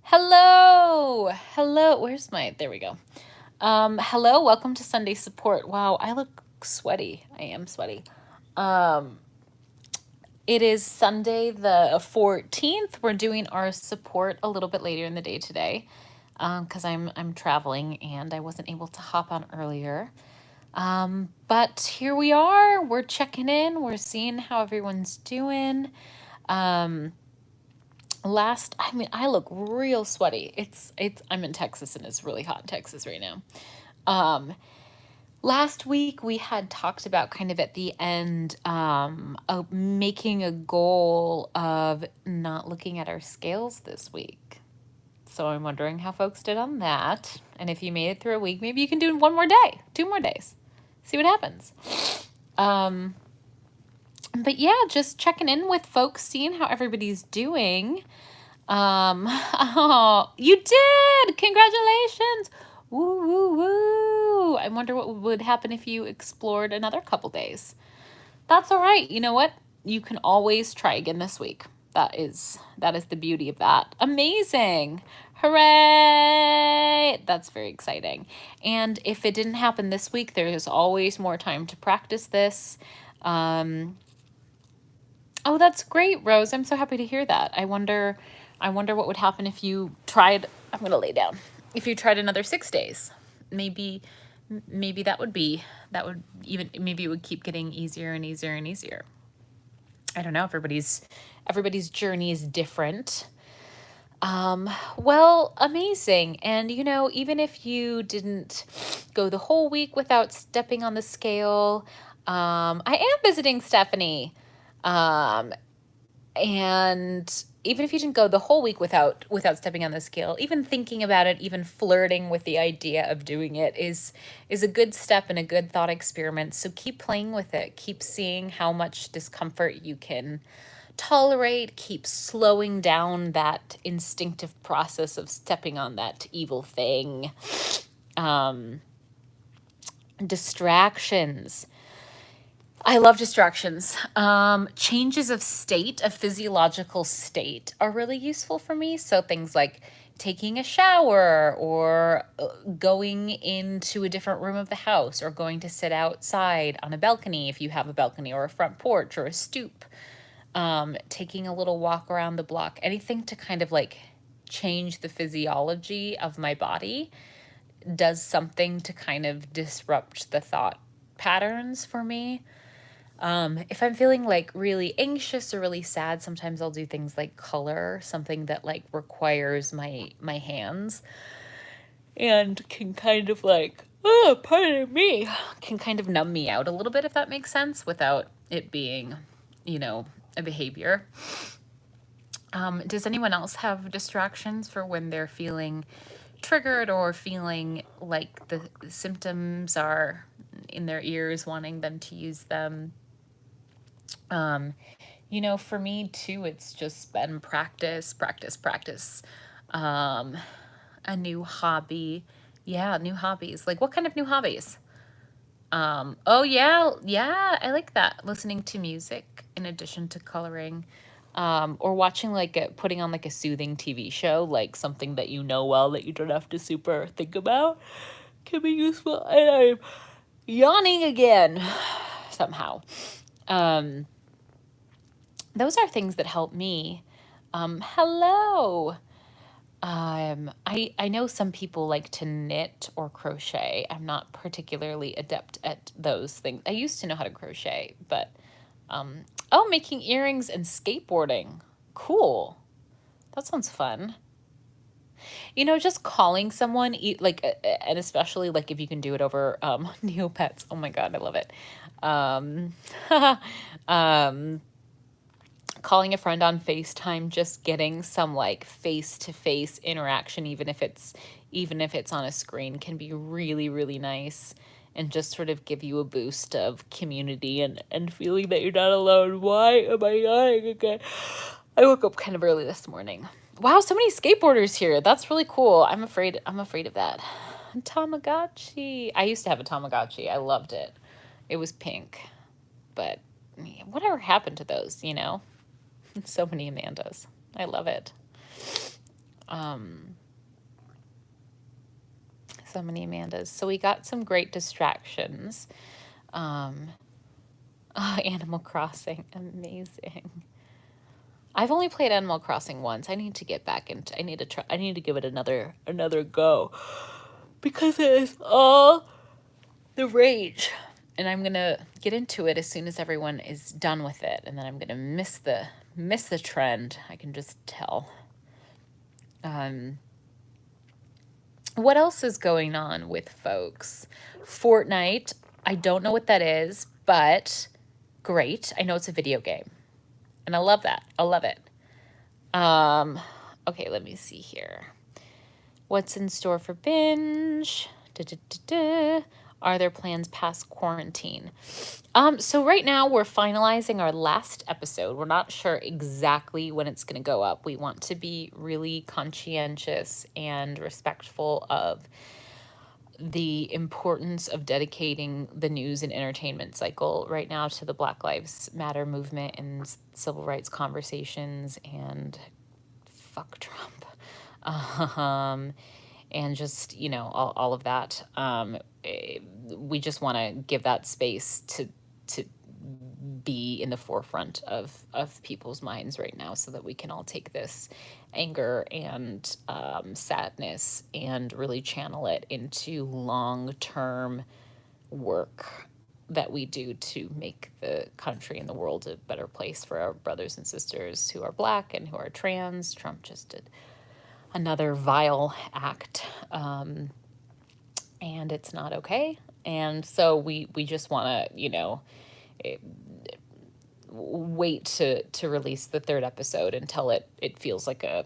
Hello. There we go. Hello, welcome to Sunday support. Wow, I look sweaty. I am sweaty. Um, it is Sunday the 14th. We're doing our support a little bit later in the day today because I'm traveling and I wasn't able to hop on earlier. But here we are. We're checking in. We're seeing how everyone's doing. Um, I look real sweaty. I'm in Texas and it's really hot in Texas right now. Um, Last week we had talked about kind of at the end of making a goal of not looking at our scales this week. So I'm wondering how folks did on that. And if you made it through a week, maybe you can do one more day, 2 more days. See what happens. But yeah, just checking in with folks, seeing how everybody's doing. Oh, you did! Congratulations! Woo, woo, woo! I wonder what would happen if you explored another couple days. That's all right. You know what? You can always try again this week. That is the beauty of that. Amazing! Hooray! That's very exciting. And if it didn't happen this week, there's always more time to practice this. Oh, that's great, Rose. I'm so happy to hear that. I wonder what would happen if you tried, I'm going to lay down. If you tried another 6 days. Maybe maybe that would even maybe it would keep getting easier and easier and easier. I don't know, everybody's journey is different. Well, amazing. And even if you didn't go the whole week without stepping on the scale, I am visiting Stephanie. And even if you didn't go the whole week without stepping on the scale, even thinking about it, even flirting with the idea of doing it is a good step and a good thought experiment. So keep playing with it. Keep seeing how much discomfort you can tolerate. Keep slowing down that instinctive process of stepping on that evil thing. Distractions. I love distractions. Changes of state, of physiological state, are really useful for me. So things like taking a shower or going into a different room of the house or going to sit outside on a balcony if you have a balcony or a front porch or a stoop. Taking a little walk around the block, anything to kind of like change the physiology of my body does something to kind of disrupt the thought patterns for me. If I'm feeling like really anxious or really sad, sometimes I'll do things like color, something that like requires my hands and can kind of like, oh, pardon me, can kind of numb me out a little bit, if that makes sense, without it being, a behavior. Does anyone else have distractions for when they're feeling triggered or feeling like the symptoms are in their ears, wanting them to use them? For me too, it's just been practice. A new hobby. Yeah, new hobbies. Like what kind of new hobbies? Oh yeah, I like that. Listening to music in addition to coloring. Or watching putting on like a soothing TV show, like something that you know well that you don't have to super think about can be useful. And I'm yawning again somehow. Those are things that help me. Hello. I know some people like to knit or crochet. I'm not particularly adept at those things. I used to know how to crochet, but making earrings and skateboarding. Cool. That sounds fun. Just calling someone, and especially like if you can do it over Neopets. Oh my God, I love it. Calling a friend on FaceTime, just getting some like face-to-face interaction, even if it's on a screen, can be really, really nice and just sort of give you a boost of community and feeling that you're not alone. Why am I yawning again? I woke up kind of early this morning. Wow, so many skateboarders here. That's really cool. I'm afraid of that. Tamagotchi. I used to have a Tamagotchi. I loved it. It was pink. But whatever happened to those, So many Amandas. I love it. Um, so many Amandas. So we got some great distractions. Um, Animal Crossing, amazing. I've only played Animal Crossing once. I need to get back into. I need to try. I need to give it another go because it is all the rage, and I'm gonna get into it as soon as everyone is done with it, and then I'm gonna miss the trend. I can just tell. Um, what else is going on with folks? Fortnite. I don't know what that is, but great. I know it's a video game, and I love that. I love it. Okay, let me see here. What's in store for binge? Are there plans past quarantine? So right now we're finalizing our last episode. We're not sure exactly when it's going to go up. We want to be really conscientious and respectful of the importance of dedicating the news and entertainment cycle right now to the Black Lives Matter movement and civil rights conversations and fuck Trump. And just, all of that. We just want to give that space to be in the forefront of people's minds right now so that we can all take this anger and sadness and really channel it into long-term work that we do to make the country and the world a better place for our brothers and sisters who are Black and who are trans. Trump just did another vile act, and it's not okay. And so we just want to, wait to release the third episode until it feels like a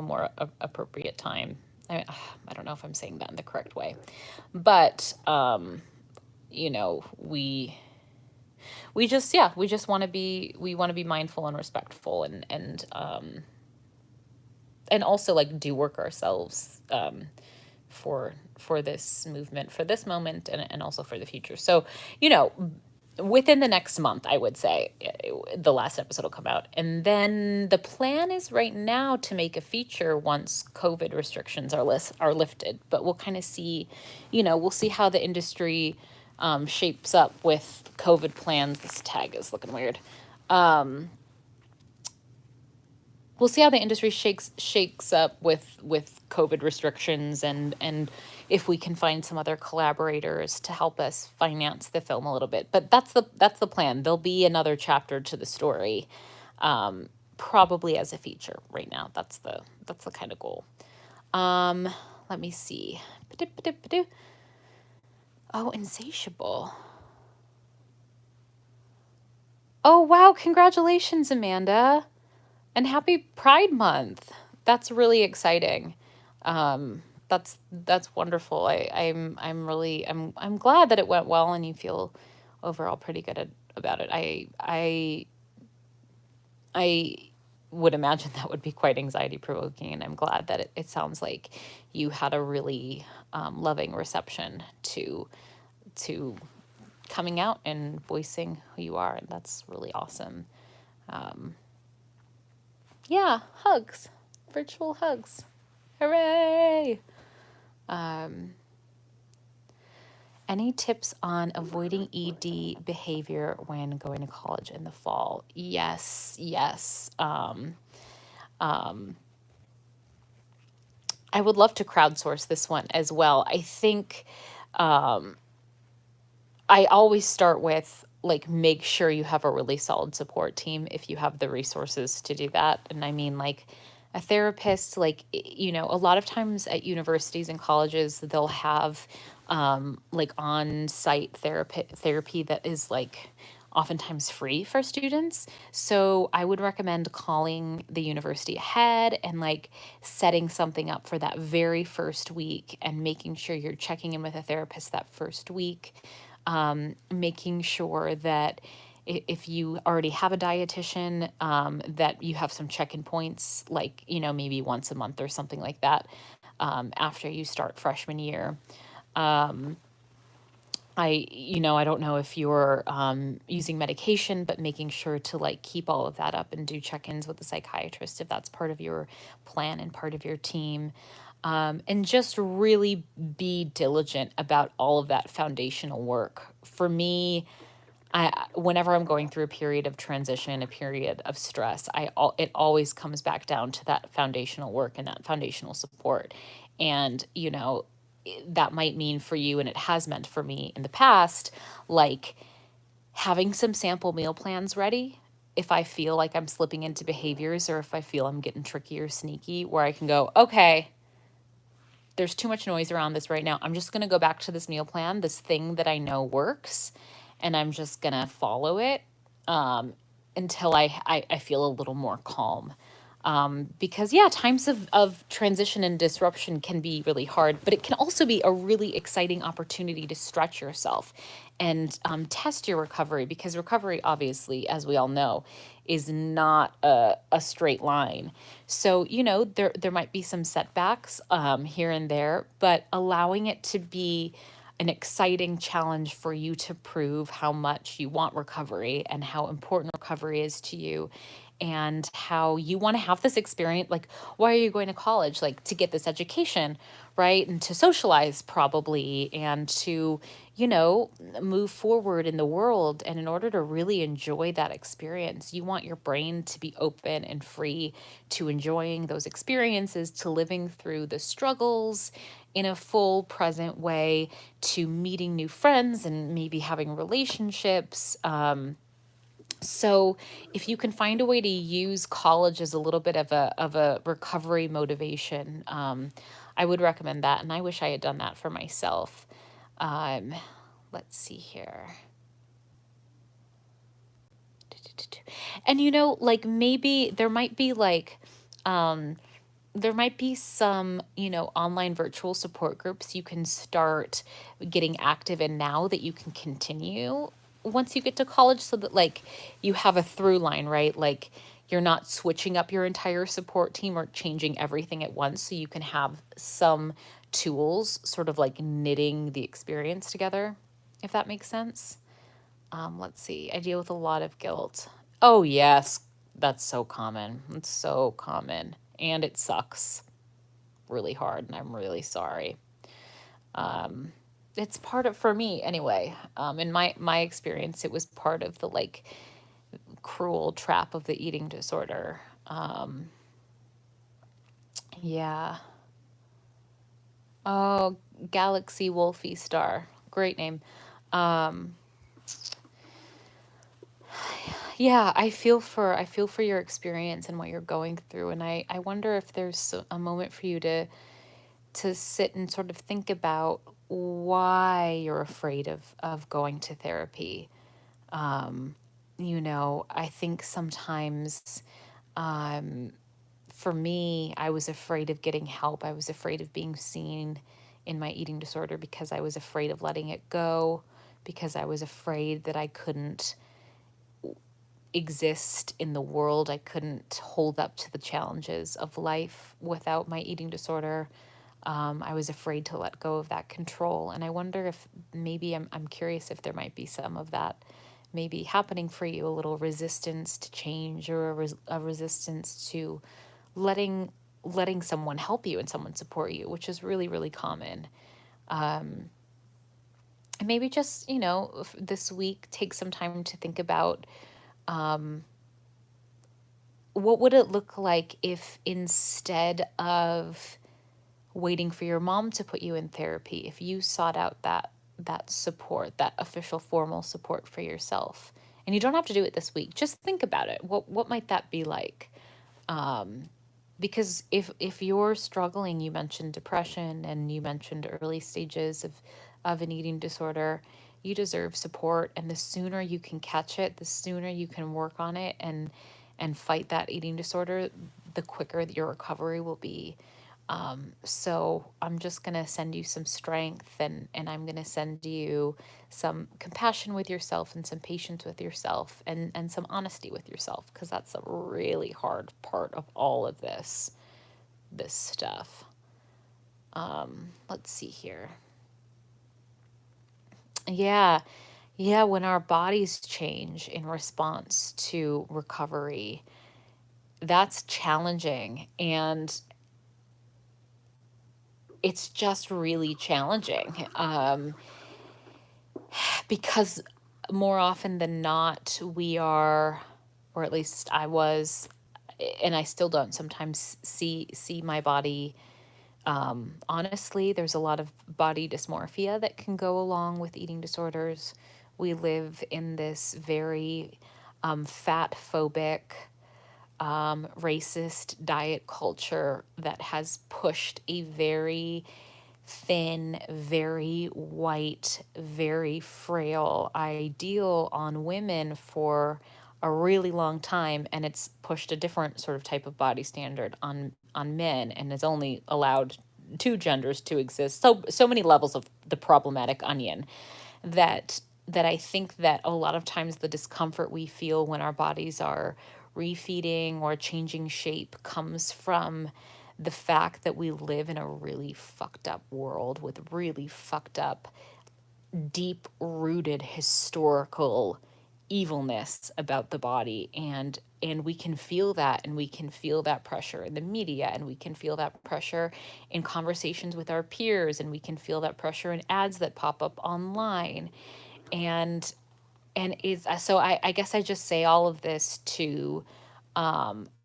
more appropriate time. I don't know if I'm saying that in the correct way, but we just want to be mindful and respectful and also like do work ourselves for this movement, for this moment, and also for the future. So, within the next month, I would say the last episode will come out. And then the plan is right now to make a feature once COVID restrictions are lifted. But we'll kind of see, we'll see how the industry shapes up with COVID plans. This tag is looking weird. We'll see how the industry shakes up with COVID restrictions and if we can find some other collaborators to help us finance the film a little bit. But that's the plan. There'll be another chapter to the story, probably as a feature right now. That's the kind of goal. Let me see. Oh, Insatiable. Oh, wow. Congratulations, Amanda. And happy Pride Month. That's really exciting. That's wonderful. I'm glad that it went well and you feel overall pretty good about it. I would imagine that would be quite anxiety provoking, and I'm glad that it sounds like you had a really loving reception to coming out and voicing who you are, and that's really awesome. Yeah, hugs, virtual hugs. Hooray! Any tips on avoiding ED behavior when going to college in the fall? Yes. I would love to crowdsource this one as well. I think I always start with like make sure you have a really solid support team if you have the resources to do that. And I mean like a therapist, like, a lot of times at universities and colleges, they'll have like on-site therapy that is like oftentimes free for students. So I would recommend calling the university ahead and like setting something up for that very first week and making sure you're checking in with a therapist that first week. Making sure that if you already have a dietitian, that you have some check-in points, like, maybe once a month or something like that, after you start freshman year. I don't know if you're using medication, but making sure to like keep all of that up and do check-ins with the psychiatrist if that's part of your plan and part of your team. And just really be diligent about all of that foundational work. For me, whenever I'm going through a period of transition, a period of stress, it always comes back down to that foundational work and that foundational support. And, that might mean for you, and it has meant for me in the past, like having some sample meal plans ready if I feel like I'm slipping into behaviors or if I feel I'm getting tricky or sneaky, where I can go, okay, there's too much noise around this right now. I'm just going to go back to this meal plan, this thing that I know works, and I'm just going to follow it until I feel a little more calm. Because, yeah, times of transition and disruption can be really hard, but it can also be a really exciting opportunity to stretch yourself and test your recovery, because recovery, obviously, as we all know, is not a straight line. So, there might be some setbacks here and there, but allowing it to be an exciting challenge for you to prove how much you want recovery and how important recovery is to you, and how you want to have this experience. Like, why are you going to college? Like, to get this education, right? And to socialize, probably, and to, move forward in the world. And in order to really enjoy that experience, you want your brain to be open and free to enjoying those experiences, to living through the struggles in a full present way, to meeting new friends and maybe having relationships. So if you can find a way to use college as a little bit of a recovery motivation, I would recommend that. And I wish I had done that for myself. Um, let's see here. And like maybe there might be some, online virtual support groups you can start getting active in now that you can continue once you get to college, so that like you have a through line, right? Like you're not switching up your entire support team or changing everything at once. So you can have some tools sort of like knitting the experience together, if that makes sense. Let's see. I deal with a lot of guilt. Oh, yes. That's so common. It's so common. And it sucks really hard, and I'm really sorry. It's part of, for me anyway, in my experience, it was part of the like cruel trap of the eating disorder. Yeah. Oh, Galaxy Wolfie Star. Great name. Um, Yeah, I feel for your experience and what you're going through, and I wonder if there's a moment for you to sit and sort of think about why you're afraid of going to therapy. I think sometimes, um, for me, I was afraid of getting help. I was afraid of being seen in my eating disorder because I was afraid of letting it go, because I was afraid that I couldn't exist in the world. I couldn't hold up to the challenges of life without my eating disorder. I was afraid to let go of that control. And I wonder if maybe I'm curious if there might be some of that maybe happening for you, a little resistance to change, or a resistance to letting letting someone help you and someone support you, which is really, really common. And maybe just, this week, take some time to think about what would it look like if, instead of waiting for your mom to put you in therapy, if you sought out that support, that official formal support for yourself. And you don't have to do it this week. Just think about it. What might that be like? Because if you're struggling, you mentioned depression and you mentioned early stages of an eating disorder, you deserve support. And the sooner you can catch it, the sooner you can work on it and fight that eating disorder, the quicker your recovery will be. So I'm just going to send you some strength, and I'm going to send you some compassion with yourself and some patience with yourself, and some honesty with yourself, because that's a really hard part of all of this stuff. Let's see here. Yeah. Yeah, when our bodies change in response to recovery, that's challenging. And it's just really challenging, because more often than not, we are, or at least I was, and I still don't sometimes see my body. Honestly, there's a lot of body dysmorphia that can go along with eating disorders. We live in this very fat phobic, racist diet culture that has pushed a very thin, very white, very frail ideal on women for a really long time, and it's pushed a different sort of type of body standard on men, and has only allowed two genders to exist. So many levels of the problematic onion that I think that a lot of times the discomfort we feel when our bodies are refeeding or changing shape comes from the fact that we live in a really fucked up world with really fucked up, deep rooted historical evilness about the body. And we can feel that, and we can feel that pressure in the media, and we can feel that pressure in conversations with our peers, and we can feel that pressure in ads that pop up online. And and is so I guess I just say all of this to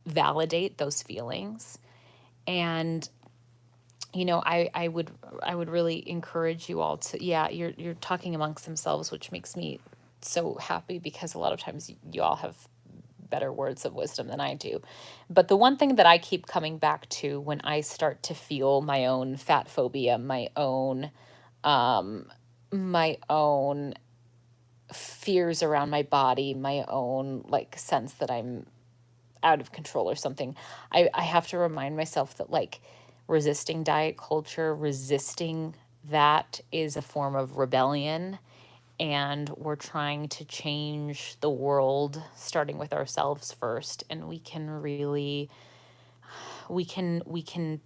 validate those feelings. And I would really encourage you all to, yeah, you're talking amongst themselves, which makes me so happy, because a lot of times you all have better words of wisdom than I do. But the one thing that I keep coming back to when I start to feel my own fat phobia, my own fears around my body, my own like sense that I'm out of control or something, I have to remind myself that, like, resisting diet culture, resisting that is a form of rebellion. And we're trying to change the world, starting with ourselves first. And we can really, we can we can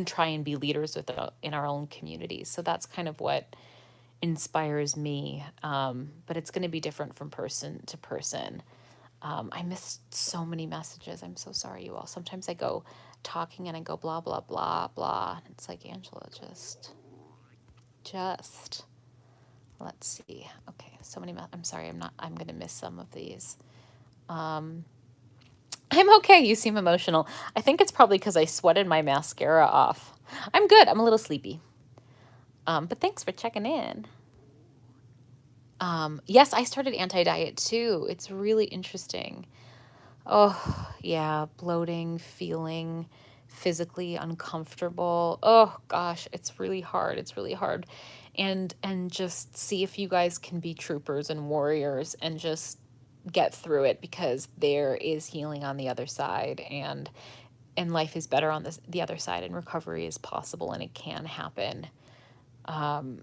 try and be leaders in our own communities. So that's kind of what inspires me. But it's going to be different from person to person. I missed so many messages. I'm so sorry, you all. Sometimes I go talking and I go blah blah blah blah. It's like, Angela, just let's see. Okay, so many. I'm sorry. I'm not. I'm gonna miss some of these. Um, I'm okay. You seem emotional. I think it's probably because I sweated my mascara off. I'm good. I'm a little sleepy. But thanks for checking in. Yes, I started anti diet too. It's really interesting. Oh, yeah, bloating, feeling physically uncomfortable. Oh gosh, it's really hard. It's really hard. And just see if you guys can be troopers and warriors and just get through it, because there is healing on the other side, and life is better on the other side, and recovery is possible, and it can happen. Um,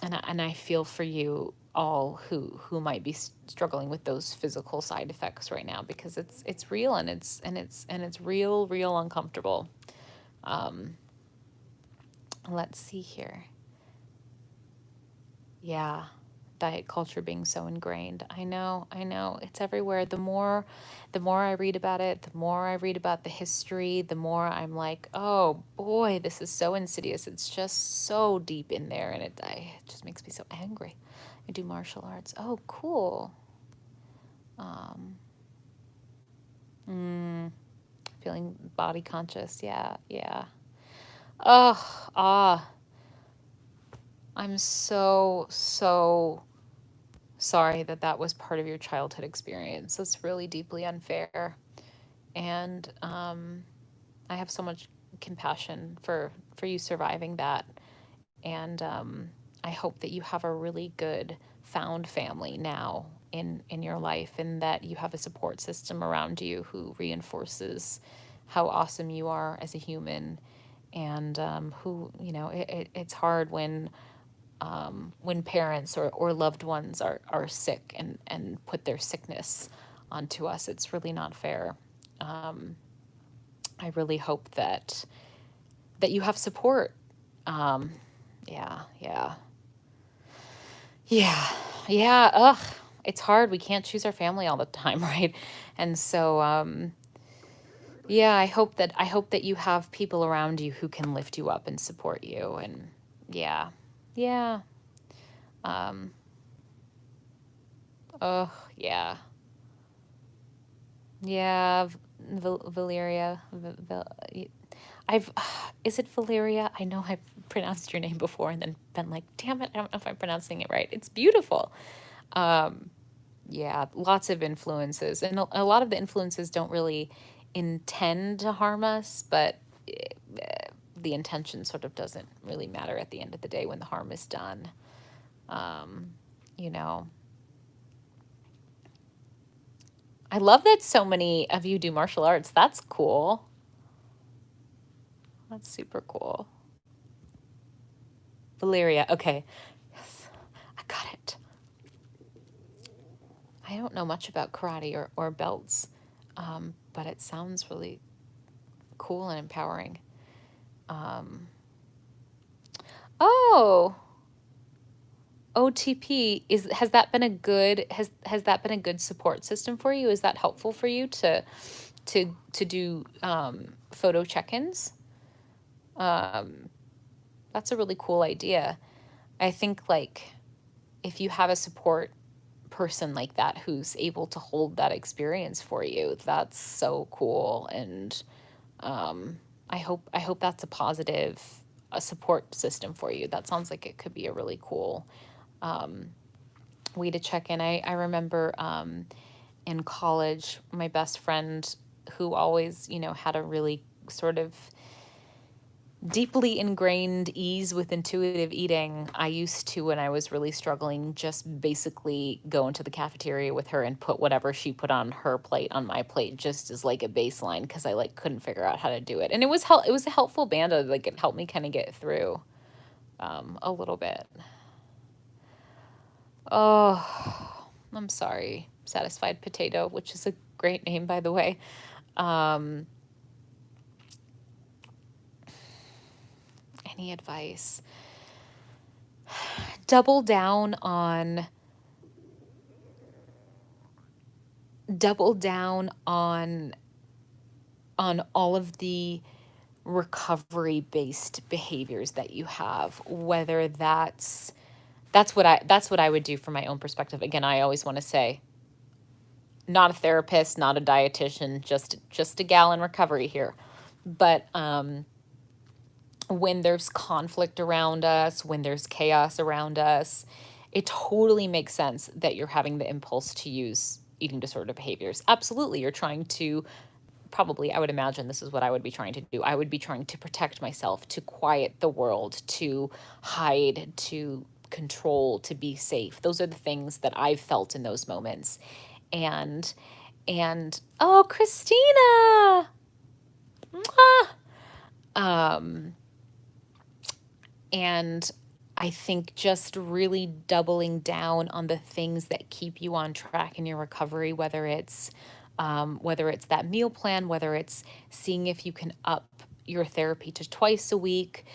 and I feel for you all who might be struggling with those physical side effects right now, because it's real, and it's real uncomfortable. Um, let's see here. Yeah, diet culture being so ingrained. I know, it's everywhere. The more I read about it, the more I read about the history, the more I'm like, oh boy, this is so insidious. It's just so deep in there, and it just makes me so angry. I do martial arts. Oh, cool. Um, mm, feeling body conscious. Yeah, yeah. Oh, I'm so sorry that that was part of your childhood experience. That's really deeply unfair. And I have so much compassion for you surviving that. And I hope that you have a really good found family now in your life, and that you have a support system around you who reinforces how awesome you are as a human. And who, it's hard when parents or loved ones are sick, and put their sickness onto us. It's really not fair. Um, I really hope that you have support. Um, yeah, yeah. Yeah. Yeah. Ugh. It's hard. We can't choose our family all the time, right? And so, yeah, I hope that you have people around you who can lift you up and support you. And yeah. Yeah. Um, oh, yeah. Yeah. Valeria. I've, is it Valeria? I know I've pronounced your name before and then been like, damn it, I don't know if I'm pronouncing it right. It's beautiful. Um, yeah, lots of influences. And a lot of the influences don't really intend to harm us, but the intention sort of doesn't really matter at the end of the day when the harm is done. Um, you know, I love that so many of you do martial arts. That's cool. That's super cool. Valeria, okay. Yes, I got it. I don't know much about karate or belts, but it sounds really cool and empowering. Um, oh, OTP has that been a good has that been a good support system for you? Is that helpful for you to do photo check-ins? Um, that's a really cool idea. I think like if you have a support person like that who's able to hold that experience for you, that's so cool. And um, I hope that's a support system for you. That sounds like it could be a really cool um, way to check in. I remember in college, my best friend who always, had a really sort of deeply ingrained ease with intuitive eating. I used to, when I was really struggling, just basically go into the cafeteria with her and put whatever she put on her plate on my plate, just as like a baseline, because I like couldn't figure out how to do it. And it was a helpful band. Like it helped me kind of get through a little bit. Oh, I'm sorry. Satisfied Potato, which is a great name, by the way. Um, any advice? Double down on double down on all of the recovery based behaviors that you have, whether that's what I would do from my own perspective. Again, I always want to say, not a therapist, not a dietitian, just a gal in recovery here. But when there's conflict around us, when there's chaos around us, it totally makes sense that you're having the impulse to use eating disorder behaviors. Absolutely, you're trying to, probably, I would imagine this is what I would be trying to do. I would be trying to protect myself, to quiet the world, to hide, to control, to be safe. Those are the things that I've felt in those moments. And oh, Christina. Mwah! Um and I think just really doubling down on the things that keep you on track in your recovery, whether it's that meal plan, whether it's seeing if you can up your therapy to twice a week,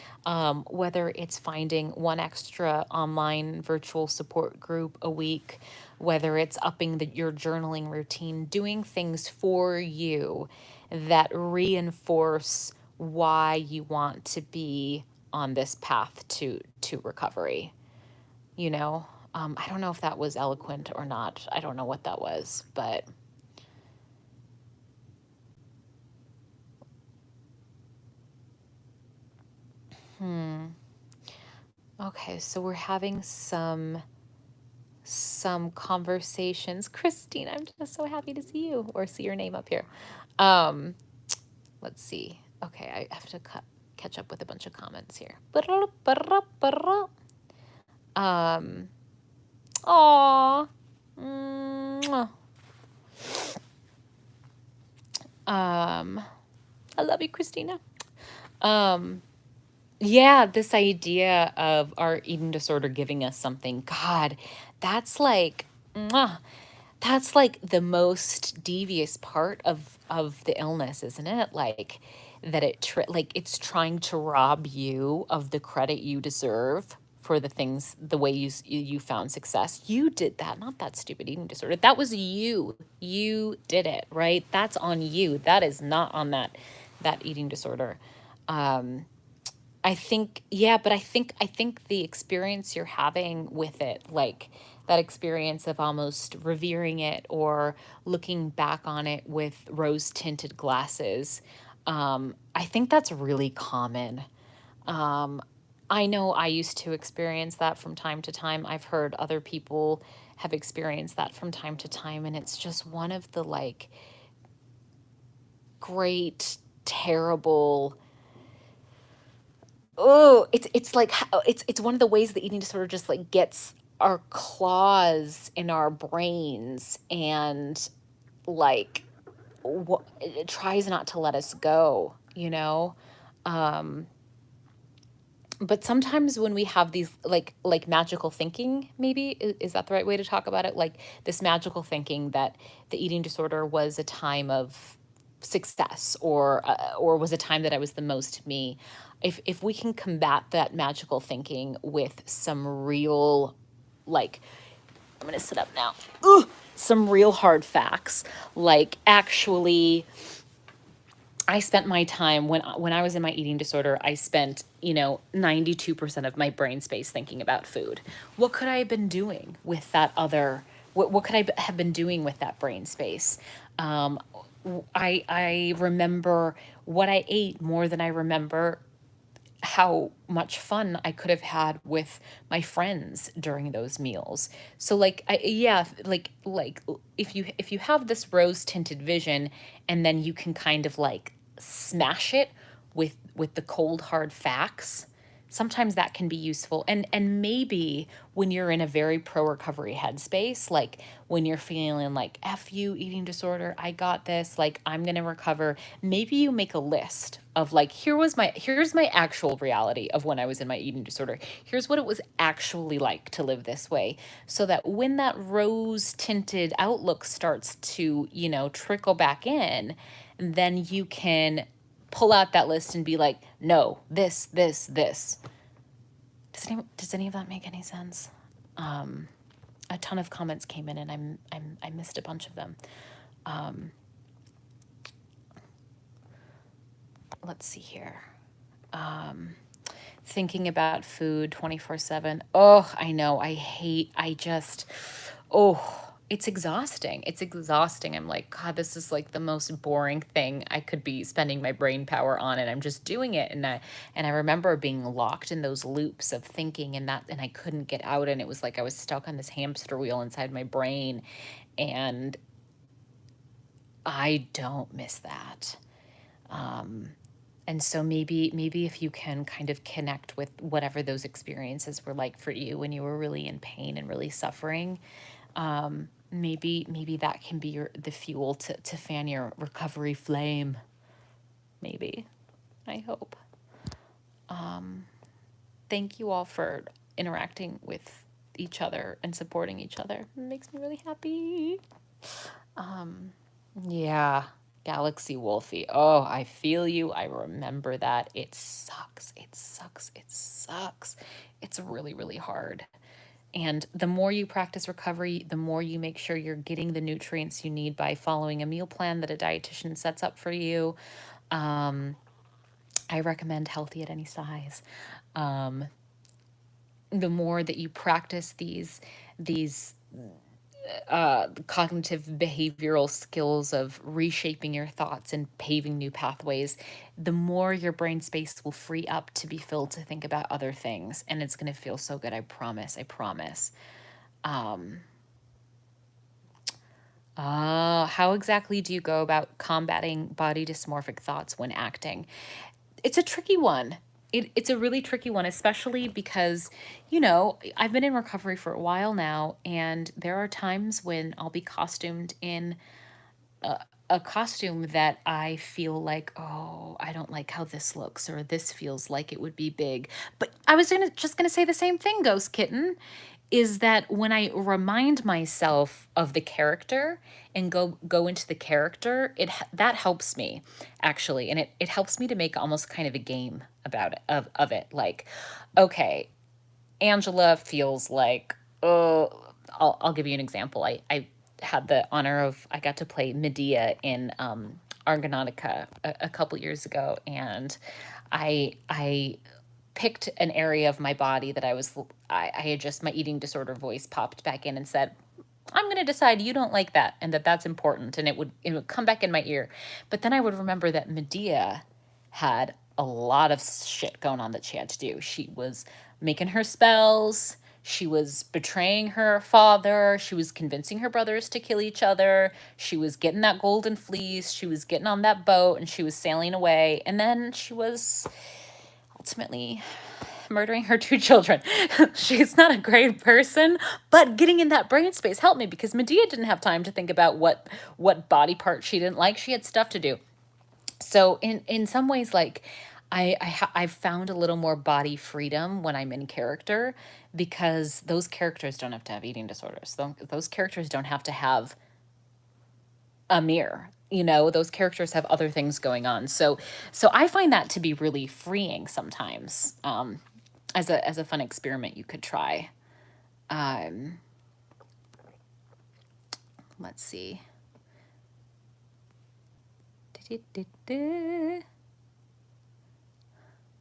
whether it's finding one extra online virtual support group a week, whether it's upping your journaling routine, doing things for you that reinforce why you want to be on this path to recovery. You know, I don't know if that was eloquent or not. I don't know what that was, but hmm. Okay, so we're having some conversations. Christine, I'm just so happy to see you or see your name up here. Um, let's see. Okay, I have to catch up with a bunch of comments here. Um, aw. Mwah. I love you, Christina. Um, yeah, this idea of our eating disorder giving us something. God, that's like, mwah, that's like the most devious part of the illness, isn't it? Like that like it's trying to rob you of the credit you deserve for the things, the way you found success. You did that, not that stupid eating disorder. That was you. You did it, right? That's on you. That is not on that eating disorder. Um, I think, yeah, but I think the experience you're having with it, like that experience of almost revering it or looking back on it with rose tinted glasses, I think that's really common. Um, I know I used to experience that from time to time. I've heard other people have experienced that from time to time, and it's just one of the like great, terrible, oh, it's like it's one of the ways the eating disorder just like gets our claws in our brains and like it tries not to let us go, you know? Um, but sometimes when we have these like magical thinking, maybe is that the right way to talk about it? Like this magical thinking that the eating disorder was a time of success or was a time that I was the most me. If we can combat that magical thinking with some real, like, I'm gonna sit up now. Ugh, some real hard facts, like actually I spent my time when I was in my eating disorder, I spent, 92% of my brain space thinking about food. What could I have been doing with that other what could have been doing with that brain space? Um, I remember what I ate more than I remember how much fun I could have had with my friends during those meals. So like yeah, like if you have this rose tinted vision and then you can kind of like smash it with the cold hard facts, sometimes that can be useful. And maybe when you're in a very pro recovery headspace, like when you're feeling like F you eating disorder, I got this, like I'm going to recover, maybe you make a list of like here's my actual reality of when I was in my eating disorder. Here's what it was actually like to live this way, so that when that rose tinted outlook starts to, trickle back in, then you can pull out that list and be like, no, this. Does any of that make any sense? Um, a ton of comments came in, and I missed a bunch of them. Um, let's see here. Um, Thinking about food 24/7. Oh, I know. Oh, it's exhausting. It's exhausting. I'm like, God, this is like the most boring thing I could be spending my brain power on, and I'm just doing it. And I remember being locked in those loops of thinking, and I couldn't get out, and it was like I was stuck on this hamster wheel inside my brain, and I don't miss that. Um, and so maybe if you can kind of connect with whatever those experiences were like for you when you were really in pain and really suffering, maybe that can be the fuel to fan your recovery flame. Maybe. I hope. Thank you all for interacting with each other and supporting each other. It makes me really happy. Yeah, Galaxy Wolfie. Oh, I feel you. I remember that. It sucks. It sucks. It sucks. It's really, really hard. And the more you practice recovery, the more you make sure you're getting the nutrients you need by following a meal plan that a dietitian sets up for you. I recommend Healthy at Any Size. The more that you practice these cognitive behavioral skills of reshaping your thoughts and paving new pathways, the more your brain space will free up to be filled to think about other things. And it's going to feel so good. I promise. I promise. How exactly do you go about combating body dysmorphic thoughts when acting? It's a tricky one. It's a really tricky one, especially because, I've been in recovery for a while now, and there are times when I'll be costumed in a costume that I feel like, oh, I don't like how this looks, or this feels like it would be big. But I was just gonna say the same thing, Ghost Kitten, is that when I remind myself of the character and go into the character, that helps me actually, and it helps me to make almost kind of a game about it of it. Like, okay, Angela feels like, oh, I'll give you an example. I had the honor of, I got to play Medea in Argonautica a couple years ago, and I picked an area of my body that I had just, my eating disorder voice popped back in and said, I'm going to decide you don't like that and that that's important. And it would come back in my ear. But then I would remember that Medea had a lot of shit going on that she had to do. She was making her spells. She was betraying her father. She was convincing her brothers to kill each other. She was getting that golden fleece. She was getting on that boat and she was sailing away. And then she was ultimately murdering her two children. She's not a great person, but getting in that brain space helped me because Medea didn't have time to think about what body part she didn't like. She had stuff to do. So in some ways, like I've found a little more body freedom when I'm in character because those characters don't have to have eating disorders. Those characters don't have to have a mirror. You know, those characters have other things going on. So I find that to be really freeing sometimes. As a fun experiment you could try. Um, let's see.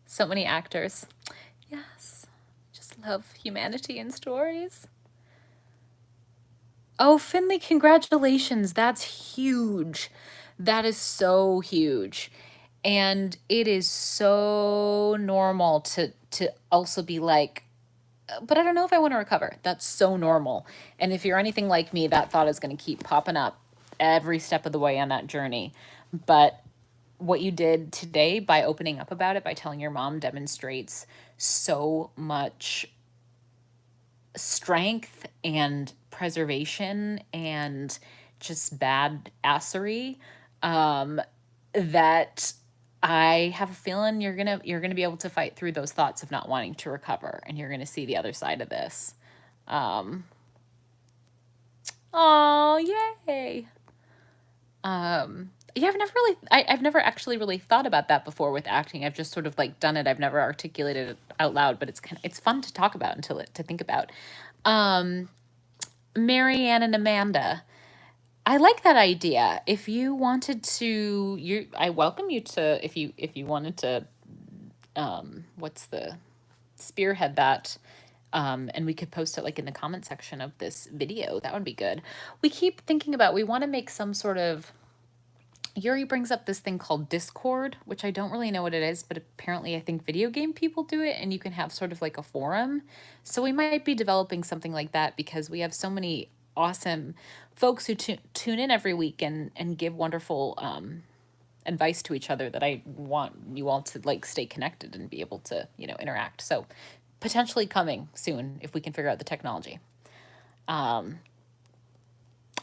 So many actors. Yes. Just love humanity in stories. Oh, Finley, congratulations. That's huge. That is so huge. And it is so normal to also be like, but I don't know if I want to recover. That's so normal. And if you're anything like me, that thought is going to keep popping up every step of the way on that journey. But what you did today by opening up about it, by telling your mom, demonstrates so much strength and preservation and just badassery, that I have a feeling you're gonna be able to fight through those thoughts of not wanting to recover, and you're gonna see the other side of this. Um, oh, yay! Yeah, I've never actually really thought about that before with acting. I've just sort of like done it. I've never articulated it out loud, but it's fun to talk about to think about. Um, Marianne and Amanda, I like that idea. If you wanted to, I welcome you to, if you wanted to, what's the spearhead that, and we could post it like in the comment section of this video. That would be good. We keep thinking about, we want to make some sort of, Yuri brings up this thing called Discord, which I don't really know what it is, but apparently I think video game people do it, and you can have sort of like a forum. So we might be developing something like that because we have so many awesome folks who tune in every week and give wonderful advice to each other that I want you all to like stay connected and be able to, interact. So potentially coming soon if we can figure out the technology. Um,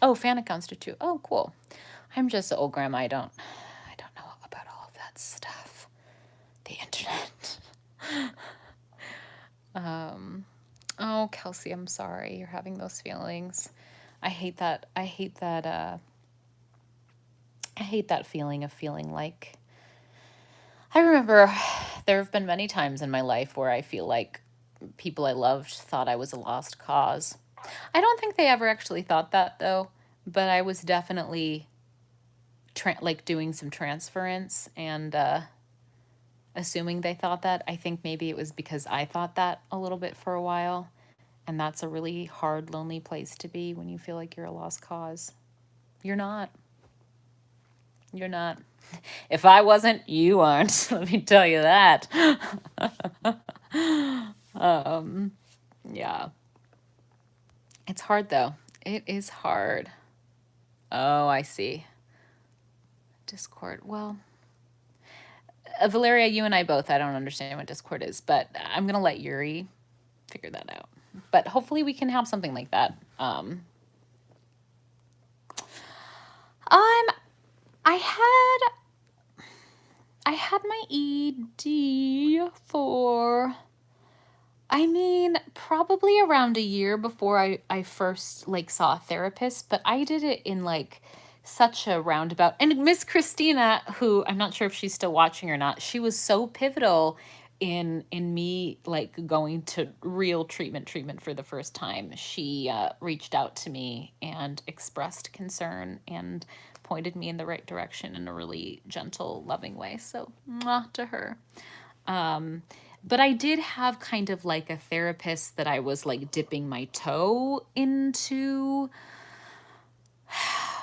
oh, fan accounts do too. Oh, cool. I'm just an old grandma. I don't know about all of that stuff. The internet. Oh, Kelsey, I'm sorry you're having those feelings. I hate that. I hate that feeling of feeling like, I remember there have been many times in my life where I feel like people I loved thought I was a lost cause. I don't think they ever actually thought that though, but I was definitely like doing some transference and assuming they thought that. I think maybe it was because I thought that a little bit for a while, and that's a really hard, lonely place to be when you feel like you're a lost cause. You're not. You're not. If I wasn't, you aren't. Let me tell you that. Yeah. It's hard though. It is hard. Oh, I see. Discord. Well, Valeria, you and I both, I don't understand what Discord is, but I'm going to let Yuri figure that out. But hopefully we can have something like that. I had my ED for, probably around a year before I first like saw a therapist, but I did it in like such a roundabout. And Miss Christina, who I'm not sure if she's still watching or not, she was so pivotal in me like going to real treatment for the first time, she reached out to me and expressed concern and pointed me in the right direction in a really gentle, loving way. So, mwah to her. Um, but I did have kind of like a therapist that I was like dipping my toe into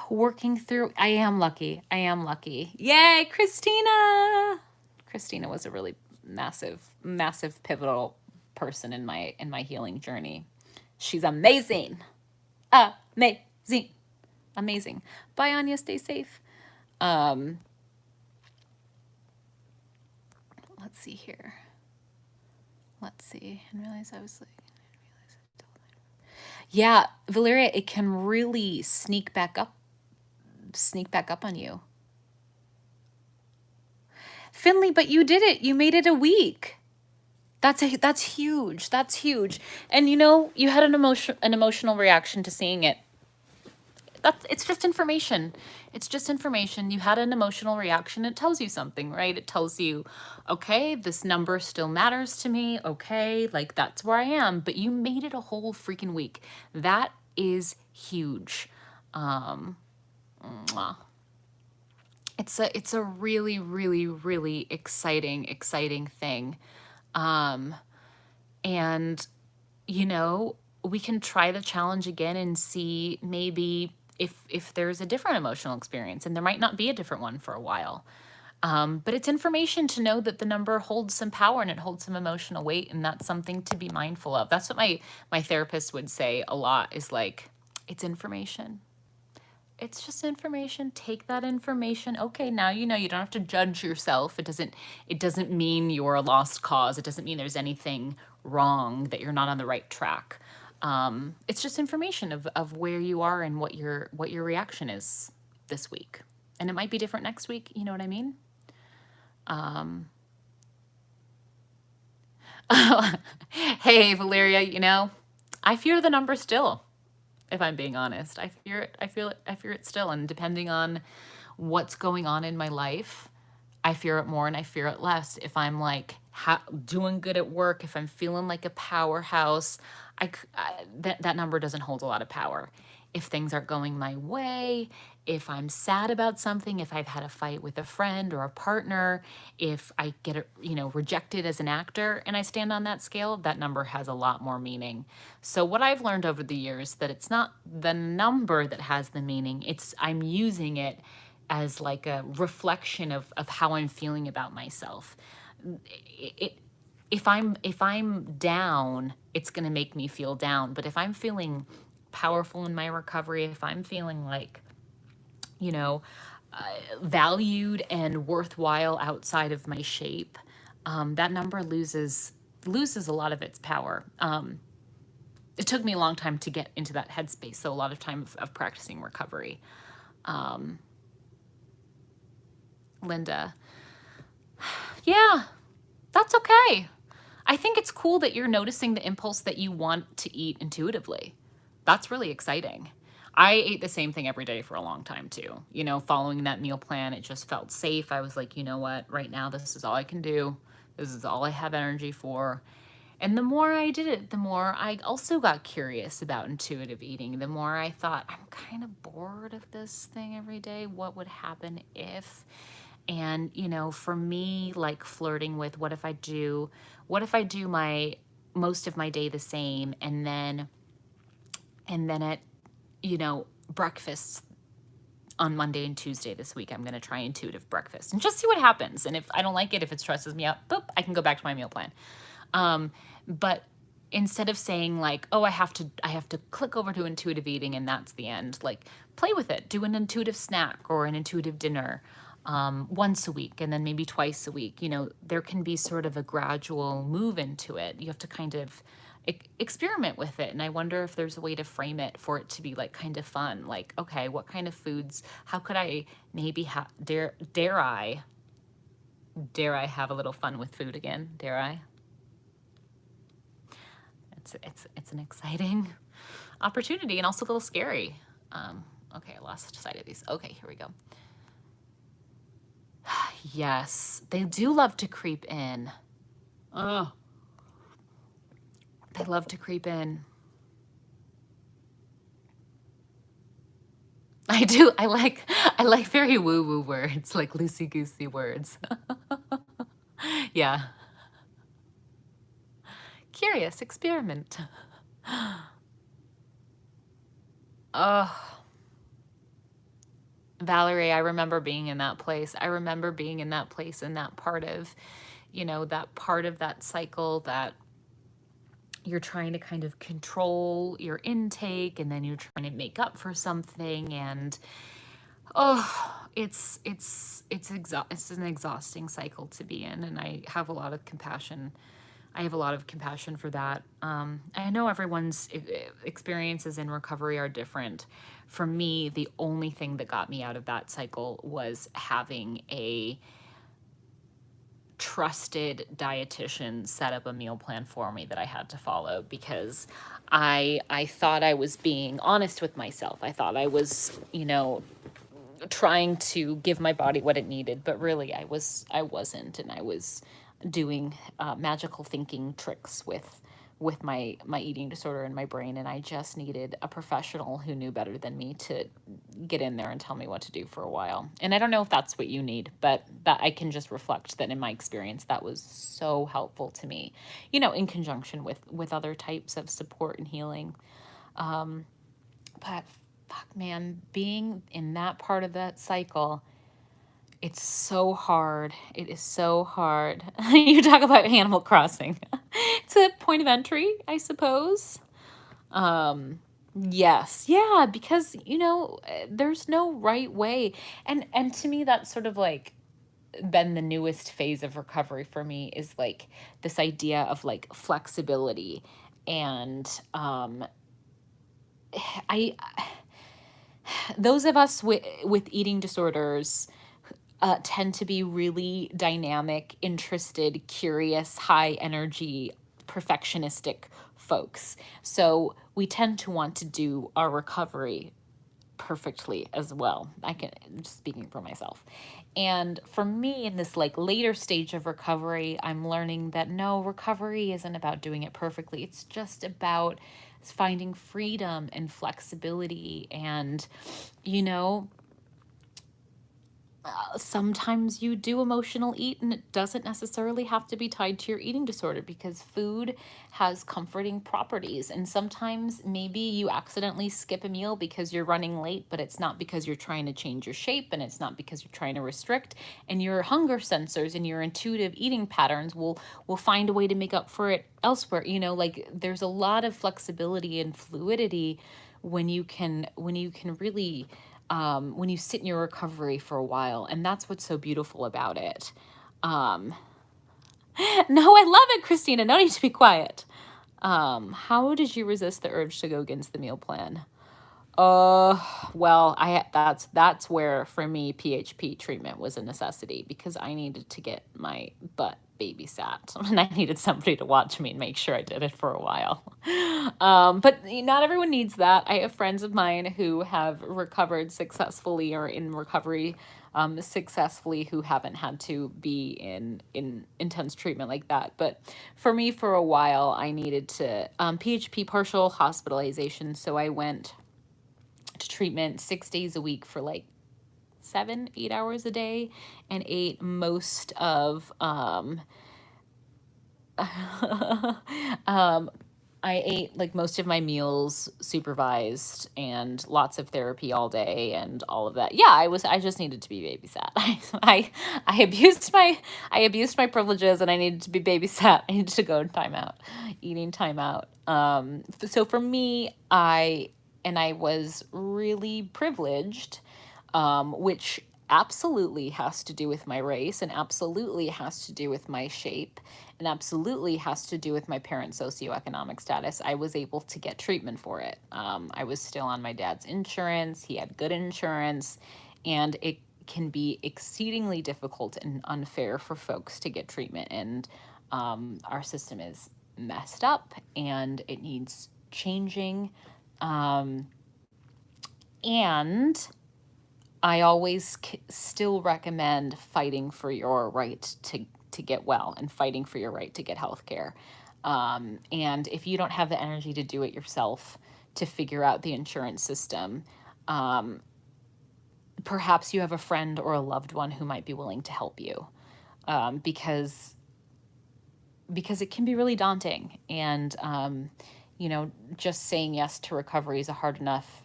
working through. I am lucky. I am lucky. Yay, Christina. Christina was a really massive pivotal person in my healing journey. She's amazing. Amazing. Amazing. Bye, Anya. Stay safe. Um, let's see here. Let's see. And realize I was like, yeah, Valeria, it can really sneak back up on you. Finley, but you did it. You made it a week. That's huge. That's huge. And you know, you had an emotional reaction to seeing it. It's just information. It's just information. You had an emotional reaction. It tells you something, right? It tells you, okay, this number still matters to me. Okay, like that's where I am. But you made it a whole freaking week. That is huge. Mwah. It's a really exciting thing. And you know, we can try the challenge again and see maybe if there's a different emotional experience, and there might not be a different one for a while. But it's information to know that the number holds some power and it holds some emotional weight, and that's something to be mindful of. That's what my therapist would say a lot, is like, it's information. It's just information. Take that information. Okay, now you know, you don't have to judge yourself. It doesn't mean you're a lost cause. It doesn't mean there's anything wrong, that you're not on the right track. It's just information of where you are and what your reaction is this week. And it might be different next week, you know what I mean? Hey, Valeria, you know, I fear the number still. If I'm being honest, I fear it. I fear it still. And depending on what's going on in my life, I fear it more and I fear it less. If I'm like doing good at work, if I'm feeling like a powerhouse, that number doesn't hold a lot of power. If things aren't going my way, if I'm sad about something, if I've had a fight with a friend or a partner, if I get rejected as an actor and I stand on that scale, that number has a lot more meaning. So what I've learned over the years, that it's not the number that has the meaning, I'm using it as like a reflection of how I'm feeling about myself. If I'm down, it's going to make me feel down. But if I'm feeling powerful in my recovery, if I'm feeling like, you know, valued and worthwhile outside of my shape, that number loses a lot of its power. It took me a long time to get into that headspace, so a lot of time of practicing recovery. Linda, yeah, that's okay. I think it's cool that you're noticing the impulse that you want to eat intuitively. That's really exciting. I ate the same thing every day for a long time too. You know, following that meal plan, it just felt safe. I was like, you know what, right now, this is all I can do. This is all I have energy for. And the more I did it, the more I also got curious about intuitive eating. The more I thought, I'm kind of bored of this thing every day. What would happen if? And, you know, for me, like flirting with what if I do my most of my day the same, and then at, you know, breakfast on Monday and Tuesday this week, I'm going to try intuitive breakfast and just see what happens. And if I don't like it, if it stresses me out, boop, I can go back to my meal plan. But instead of saying like, oh, I have to click over to intuitive eating and that's the end, like play with it, do an intuitive snack or an intuitive dinner, once a week, and then maybe twice a week. You know, there can be sort of a gradual move into it. You have to kind of experiment with it. And I wonder if there's a way to frame it for it to be like kind of fun. Like, okay, what kind of foods, how could I maybe dare I have a little fun with food again? Dare I? It's an exciting opportunity and also a little scary. Okay, I lost sight of these. Okay, here we go. Yes, they do love to creep in. Oh, they love to creep in. I do. I like very woo-woo words, like loosey-goosey words. Yeah. Curious experiment. Oh, Valerie, I remember being in that place. I remember being in that place and that part of, that part of that cycle that you're trying to kind of control your intake and then you're trying to make up for something and it's an exhausting cycle to be in, and I have a lot of compassion. I have a lot of compassion for that. I know everyone's experiences in recovery are different. For me, the only thing that got me out of that cycle was having a trusted dietitian set up a meal plan for me that I had to follow because I thought I was being honest with myself. I thought I was, trying to give my body what it needed, but really I wasn't, and I was doing magical thinking tricks with my eating disorder in my brain, and I just needed a professional who knew better than me to get in there and tell me what to do for a while. And I don't know if that's what you need, but that I can just reflect that in my experience that was so helpful to me, in conjunction with other types of support and healing. But fuck, man, being in that part of that cycle, it's so hard. It is so hard. You talk about Animal Crossing. It's a point of entry, I suppose. Yes. Yeah, because, there's no right way. And to me that's sort of like been the newest phase of recovery for me is like this idea of like flexibility and I those of us with eating disorders tend to be really dynamic, interested, curious, high energy, perfectionistic folks. So we tend to want to do our recovery perfectly as well. I'm just speaking for myself. And for me, in this like later stage of recovery, I'm learning that no, recovery isn't about doing it perfectly. It's just about finding freedom and flexibility and, you know, sometimes you do emotional eat and it doesn't necessarily have to be tied to your eating disorder because food has comforting properties, and sometimes maybe you accidentally skip a meal because you're running late, but it's not because you're trying to change your shape and it's not because you're trying to restrict, and your hunger sensors and your intuitive eating patterns will find a way to make up for it elsewhere. Like there's a lot of flexibility and fluidity when you can really when you sit in your recovery for a while. And that's what's so beautiful about it. Um, no, I love it, Christina. No need to be quiet. How did you resist the urge to go against the meal plan? Well, that's where for me PHP treatment was a necessity because I needed to get my butt babysat and I needed somebody to watch me and make sure I did it for a while. But not everyone needs that. I have friends of mine who have recovered successfully or in recovery successfully who haven't had to be in intense treatment like that. But for me, for a while, I needed to PHP partial hospitalization, so I went to treatment 6 days a week for like 7, 8 hours a day and ate most of um I ate like most of my meals supervised and lots of therapy all day and all of that. Yeah, I just needed to be babysat. I abused my privileges and I needed to be babysat. I needed to go in timeout, eating timeout. So for me, I was really privileged, which absolutely has to do with my race and absolutely has to do with my shape and absolutely has to do with my parents' socioeconomic status. I was able to get treatment for it. I was still on my dad's insurance. He had good insurance, and it can be exceedingly difficult and unfair for folks to get treatment. And our system is messed up and it needs changing. And I always still recommend fighting for your right to get well and fighting for your right to get health care. And if you don't have the energy to do it yourself, to figure out the insurance system, um, perhaps you have a friend or a loved one who might be willing to help you, because it can be really daunting. And, just saying yes to recovery is a hard enough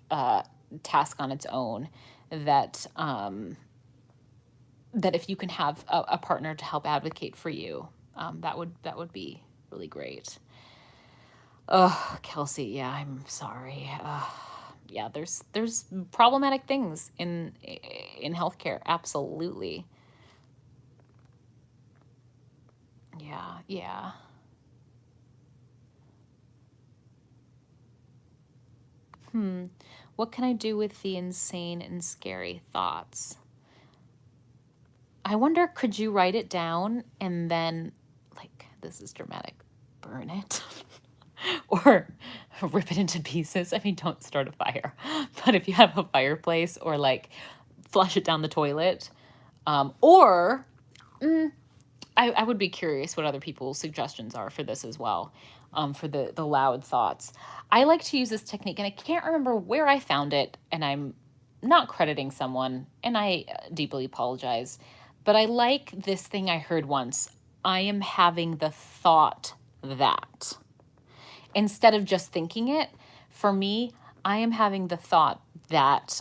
task on its own, that that if you can have a partner to help advocate for you, that would be really great. Oh, Kelsey, yeah, I'm sorry. Yeah, there's problematic things in healthcare, absolutely. Yeah, yeah. What can I do with the insane and scary thoughts? I wonder, could you write it down and then, like, this is dramatic, burn it? Or rip it into pieces? I mean, don't start a fire. But if you have a fireplace, or like flush it down the toilet, or I would be curious what other people's suggestions are for this as well, for the loud thoughts. I like to use this technique, and I can't remember where I found it, and I'm not crediting someone, and I deeply apologize, but I like this thing I heard once. I am having the thought that, instead of just thinking it, for me, I am having the thought that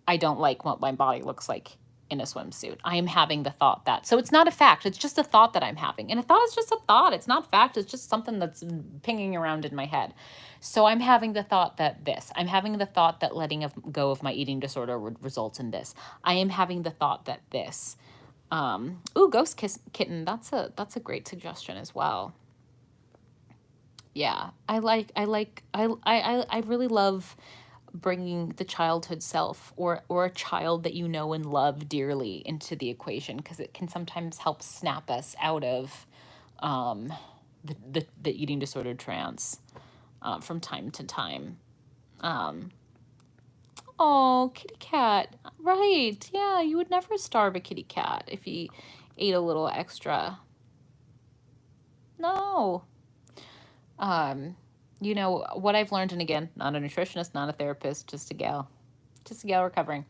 I don't like what my body looks like in a swimsuit. I am having the thought that. So it's not a fact. It's just a thought that I'm having. And a thought is just a thought. It's not fact. It's just something that's pinging around in my head. So I'm having the thought that this. I'm having the thought that letting go of my eating disorder would result in this. I am having the thought that this. Ooh, ghost kitten. That's a great suggestion as well. Yeah, I really love bringing the childhood self, or a child that you know and love dearly, into the equation, because it can sometimes help snap us out of um, the eating disorder trance from time to time. Um, oh, kitty cat. Right. Yeah, you would never starve a kitty cat if he ate a little extra. No. What I've learned, and again, not a nutritionist, not a therapist, just a gal recovering,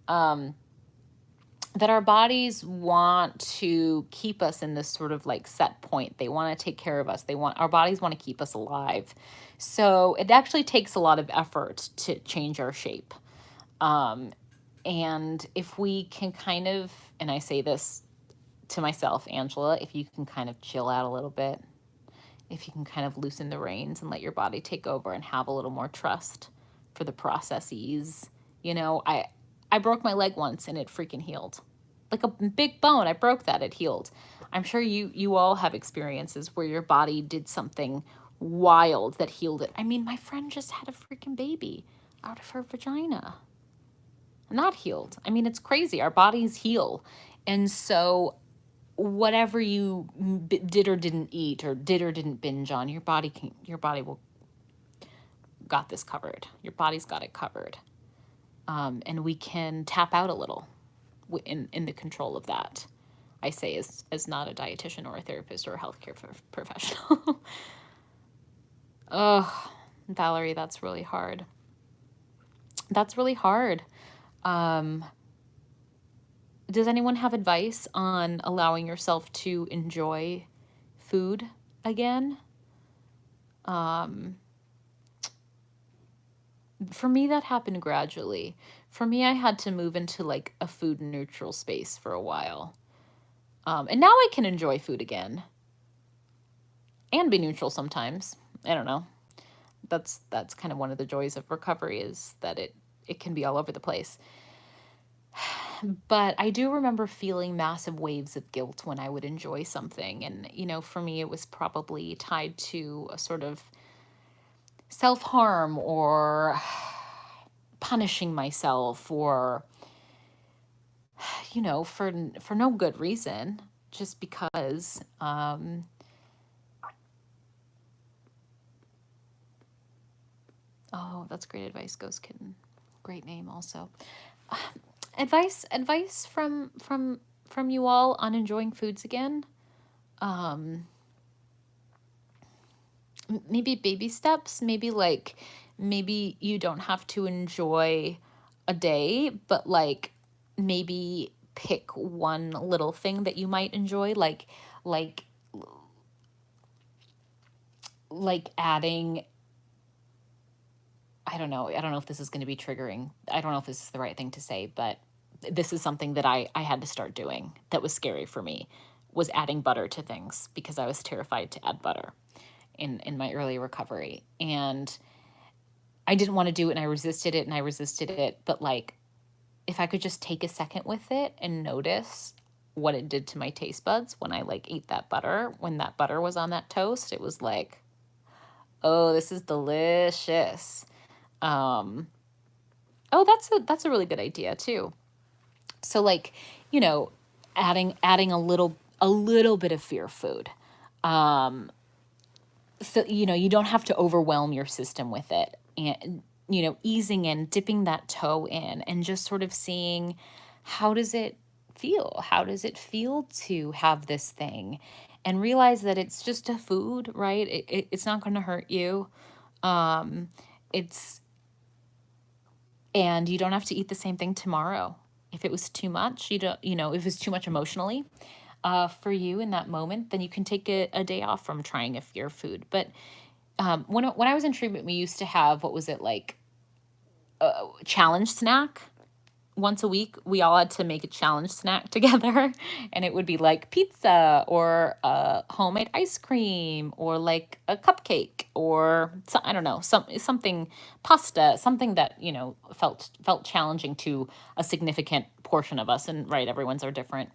that our bodies want to keep us in this sort of like set point. They want to take care of us. Our bodies want to keep us alive. So it actually takes a lot of effort to change our shape. And if we can kind of, and I say this to myself, Angela, if you can kind of chill out a little bit, if you can kind of loosen the reins and let your body take over and have a little more trust for the processes. I broke my leg once and it freaking healed. Like a big bone, I broke that, it healed. I'm sure you all have experiences where your body did something wild that healed it. I mean, my friend just had a freaking baby out of her vagina. Not healed. I mean, it's crazy. Our bodies heal. And so whatever you did or didn't eat, or did or didn't binge on, your body will got this covered. Your body's got it covered. And we can tap out a little in the control of that. I say as not a dietitian or a therapist or a healthcare professional. Oh, Valerie, that's really hard. That's really hard. Does anyone have advice on allowing yourself to enjoy food again? For me, that happened gradually. For me, I had to move into like a food neutral space for a while. And now I can enjoy food again and be neutral sometimes. I don't know. That's kind of one of the joys of recovery, is that it can be all over the place. But I do remember feeling massive waves of guilt when I would enjoy something. And, for me, it was probably tied to a sort of self-harm, or punishing myself, or, for no good reason, just because. Oh, that's great advice, Ghost Kitten. Great name also. Advice from from you all on enjoying foods again. Um, maybe baby steps, maybe like, maybe you don't have to enjoy a day, but like maybe pick one little thing that you might enjoy, like like adding, I don't know if this is going to be triggering. I don't know if this is the right thing to say, but this is something that I had to start doing that was scary for me, was adding butter to things because I was terrified to add butter in my early recovery. And I didn't want to do it, and I resisted it and I resisted it. But like, if I could just take a second with it and notice what it did to my taste buds when I like ate that butter, when that butter was on that toast, it was like, oh, this is delicious. Um, oh, that's a really good idea too. So like, you know, adding a little bit of fear food. Um, so you don't have to overwhelm your system with it, and easing in, dipping that toe in, and just sort of seeing, how does it feel to have this thing, and realize that it's just a food, right? It's not going to hurt you. um it's And you don't have to eat the same thing tomorrow. If it was too much, if it's too much emotionally for you in that moment, then you can take a day off from trying a fear food. But when I was in treatment, we used to have, what was it, like a challenge snack. Once a week, we all had to make a challenge snack together, and it would be like pizza or homemade ice cream or like a cupcake or I don't know, something, pasta, something that felt challenging to a significant portion of us. And right, everyone's are different.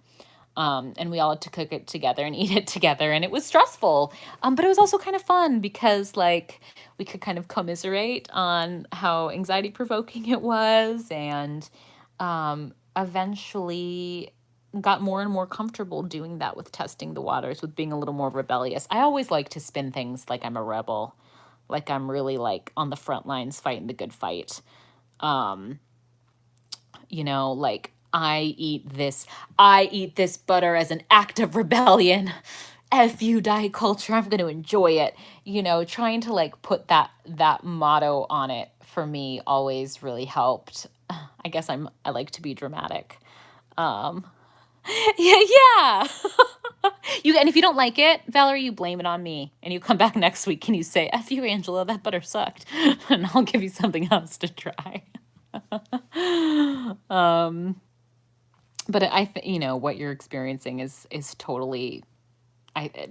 And we all had to cook it together and eat it together, and it was stressful. But it was also kind of fun because like we could kind of commiserate on how anxiety provoking it was, and eventually got more and more comfortable doing that, with testing the waters, with being a little more rebellious. I always like to spin things like I'm a rebel, like I'm really like on the front lines fighting the good fight. Um, like I eat this butter as an act of rebellion. F you, diet culture, I'm going to enjoy it. Trying to like put that motto on it for me always really helped. I guess I like to be dramatic. Um, yeah, yeah. And if you don't like it, Valerie, you blame it on me, and you come back next week and you say, "F you, Angela, that butter sucked," and I'll give you something else to try. um, but what you're experiencing is totally,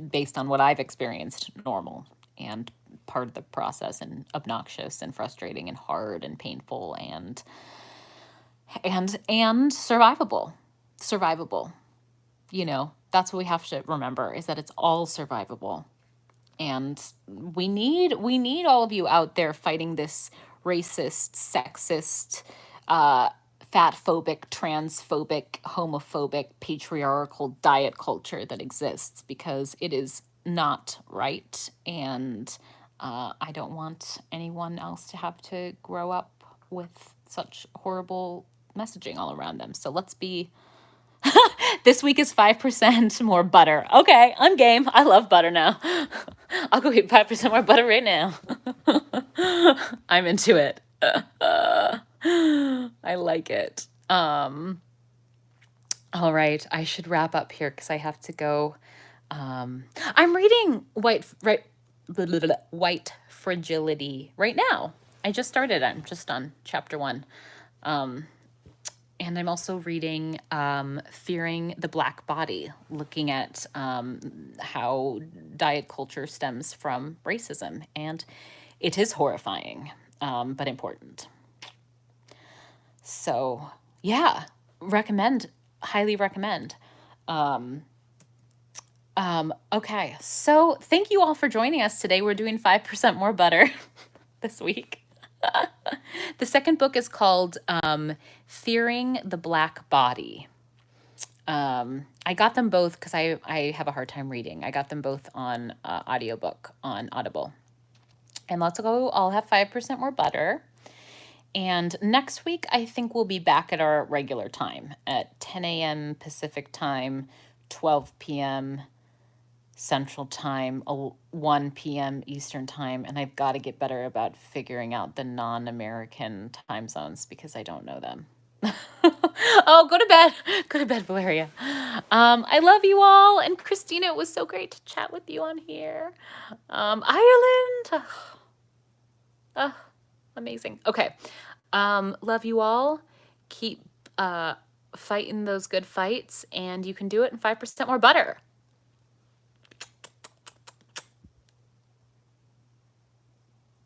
based on what I've experienced, normal and part of the process, and obnoxious and frustrating and hard and painful and survivable. That's what we have to remember, is that it's all survivable. And we need all of you out there fighting this racist, sexist, uh fat phobic, transphobic, homophobic, patriarchal diet culture that exists, because it is not right. And I don't want anyone else to have to grow up with such horrible messaging all around them. So let's be this week is 5% more butter. Okay, I'm game. I love butter now. I'll go eat 5% more butter right now. I'm into it. I like it. All right, I should wrap up here because I have to go. I'm reading White Fragility right now. I just started. I'm just on chapter 1. And I'm also reading Fearing the Black Body, looking at how diet culture stems from racism. And it is horrifying, but important. So, yeah, highly recommend. Okay, so thank you all for joining us today. We're doing 5% more butter this week. The second book is called Fearing the Black Body. I got them both because I have a hard time reading. I got them both on audiobook on Audible. And let's go. I'll have 5% more butter. And next week, I think we'll be back at our regular time at 10 a.m. Pacific time, 12 p.m. Central time, 1 p.m. Eastern time. And I've got to get better about figuring out the non-American time zones because I don't know them. Oh, go to bed. Go to bed, Valeria. I love you all. And Christina, it was so great to chat with you on here. Ireland. Amazing. Okay. Love you all. Keep fighting those good fights, and you can do it in 5% more butter.